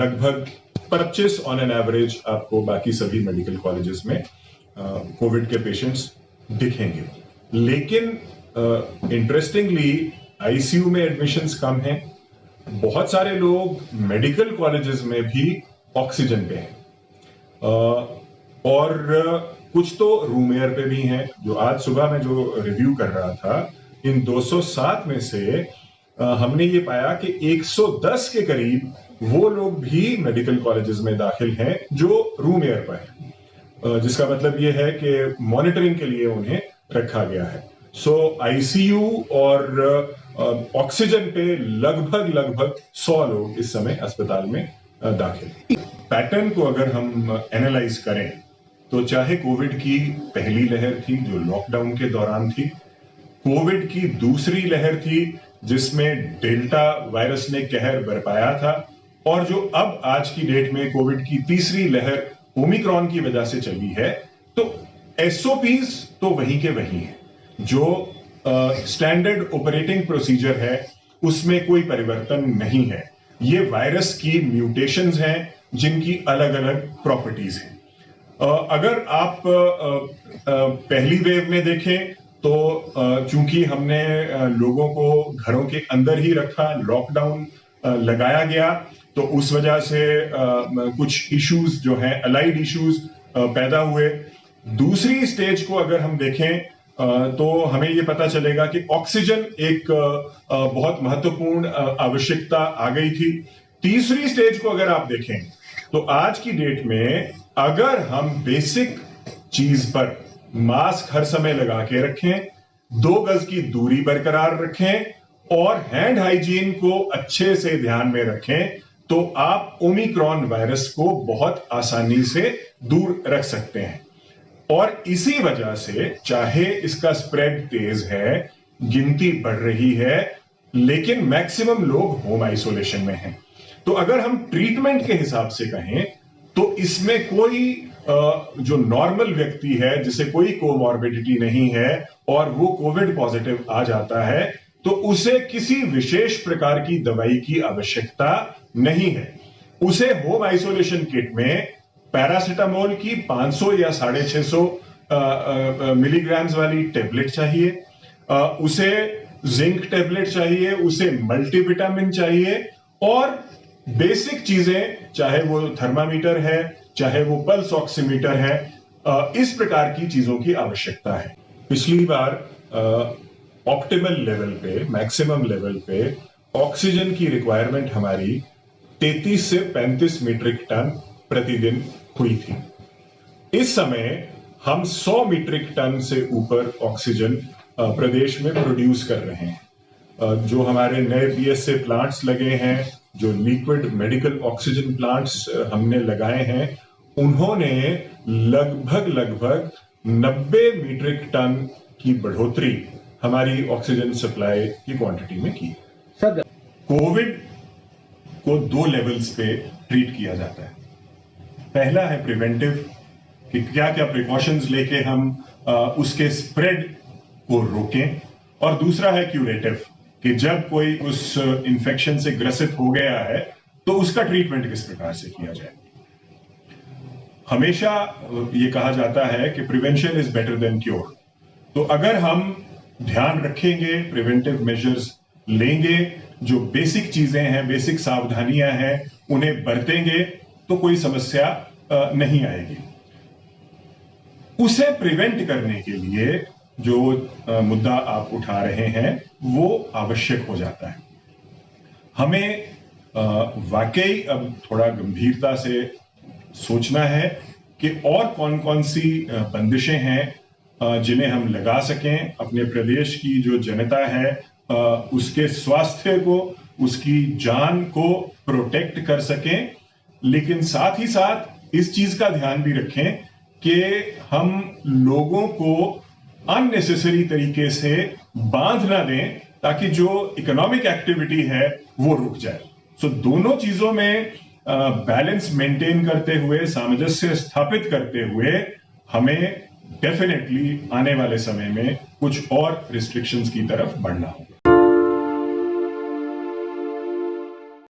लगभग 25 on an average आपको बाकी सभी मेडिकल कॉलेजेस में कोविड के पेशेंट्स दिखेंगे। लेकिन इंटरेस्टिंगली आईसीयू में एडमिशंस कम हैं। बहुत सारे लोग मेडिकल कॉलेजेस में भी ऑक्सीजन पे हैं और कुछ तो रूम एयर पे भी हैं। जो आज सुबह मैं जो रिव्यू कर रहा था, इन 207 में से हमने ये पाया कि 110 के करीब वो लोग भी मेडिकल कॉलेजेस में दाखिल हैं जो रूम एयर पर हैं, जिसका मतलब ये है कि मॉनिटरिंग के लिए उन्हें रखा गया है। सो आईसीयू और ऑक्सीजन पे लगभग 100 लोग इस समय अस्पताल में दाखिल। पैटर्न को अगर हम एनालाइज करें तो चाहे कोविड की पहली लहर थी जो लॉकडाउन के दौरान थी, कोविड की दूसरी लहर थी जिसमें डेल्टा वायरस ने कहर बरपाया था, और जो अब आज की डेट में कोविड की तीसरी लहर ओमिक्रॉन की वजह से चली है, तो एसओपीज तो वहीं के वहीं है। जो स्टैंडर्ड ऑपरेटिंग प्रोसीजर है उसमें कोई परिवर्तन नहीं है। ये वायरस की म्यूटेशंस हैं जिनकी अलग अलग प्रॉपर्टीज हैं। अगर आप पहली वेव में देखें तो चूंकि हमने लोगों को घरों के अंदर ही रखा, लॉकडाउन लगाया गया, तो उस वजह से कुछ इश्यूज जो हैं अलाइड इश्यूज पैदा हुए। दूसरी स्टेज को अगर हम देखें तो हमें ये पता चलेगा कि ऑक्सीजन एक बहुत महत्वपूर्ण आवश्यकता आ गई थी। तीसरी स्टेज को अगर आप देखें तो आज की डेट में अगर हम बेसिक चीज पर मास्क हर समय लगा के रखें, 2 गज की दूरी बरकरार रखें और हैंड हाइजीन को अच्छे से ध्यान में रखें, तो आप ओमिक्रॉन वायरस को बहुत आसानी से दूर रख सकते हैं। और इसी वजह से चाहे इसका स्प्रेड तेज है, गिनती बढ़ रही है, लेकिन मैक्सिमम लोग होम आइसोलेशन में हैं। तो अगर हम ट्रीटमेंट के हिसाब से कहें तो इसमें कोई जो नॉर्मल व्यक्ति है जिसे कोई कोमॉर्बिडिटी नहीं है और वो कोविड पॉजिटिव आ जाता है, तो उसे किसी विशेष प्रकार की दवाई की आवश्यकता नहीं है। उसे होम आइसोलेशन किट में पैरासिटामोल की 500 या 650 मिलीग्राम्स वाली टेबलेट चाहिए, उसे जिंक टेबलेट चाहिए, उसे मल्टीविटामिन चाहिए, और बेसिक चीजें चाहे वो थर्मामीटर है, चाहे वो पल्स ऑक्सीमीटर है, इस प्रकार की चीजों की आवश्यकता है। पिछली बार ऑप्टिमल लेवल पे, मैक्सिमम लेवल पे ऑक्सीजन की रिक्वायरमेंट हमारी 33 से 35 मीट्रिक टन प्रतिदिन हुई थी। इस समय हम 100 मीट्रिक टन से ऊपर ऑक्सीजन प्रदेश में प्रोड्यूस कर रहे हैं। जो हमारे नए पीएसए प्लांट्स लगे हैं, जो लिक्विड मेडिकल ऑक्सीजन प्लांट्स हमने लगाए हैं, उन्होंने लगभग 90 मीट्रिक टन की बढ़ोतरी हमारी ऑक्सीजन सप्लाई की क्वांटिटी में की। सर, कोविड को 2 लेवल्स पे ट्रीट किया जाता है। पहला है प्रिवेंटिव, कि क्या क्या प्रिकॉशंस लेके हम उसके स्प्रेड को रोकें, और दूसरा है क्यूरेटिव, कि जब कोई उस इंफेक्शन से ग्रसित हो गया है तो उसका ट्रीटमेंट किस प्रकार से किया जाए। हमेशा ये कहा जाता है कि prevention is better than cure. तो अगर हम ध्यान रखेंगे, प्रिवेंटिव मेजर्स लेंगे, जो बेसिक चीजें हैं, बेसिक सावधानियां हैं, उन्हें बरतेंगे, तो कोई समस्या नहीं आएगी। उसे प्रिवेंट करने के लिए जो मुद्दा आप उठा रहे हैं वो आवश्यक हो जाता है। हमें वाकई अब थोड़ा गंभीरता से सोचना है कि और कौन कौन सी बंदिशें हैं जिन्हें हम लगा सकें, अपने प्रदेश की जो जनता है उसके स्वास्थ्य को, उसकी जान को प्रोटेक्ट कर सकें, लेकिन साथ ही साथ इस चीज का ध्यान भी रखें कि हम लोगों को अननेसेसरी तरीके से बांध ना दें, ताकि जो इकोनॉमिक एक्टिविटी है वो रुक जाए। सो दोनों चीजों में बैलेंस मेंटेन करते हुए, सामंजस्य स्थापित करते हुए, हमें डेफिनेटली आने वाले समय में कुछ और रिस्ट्रिक्शंस की तरफ बढ़ना होगा।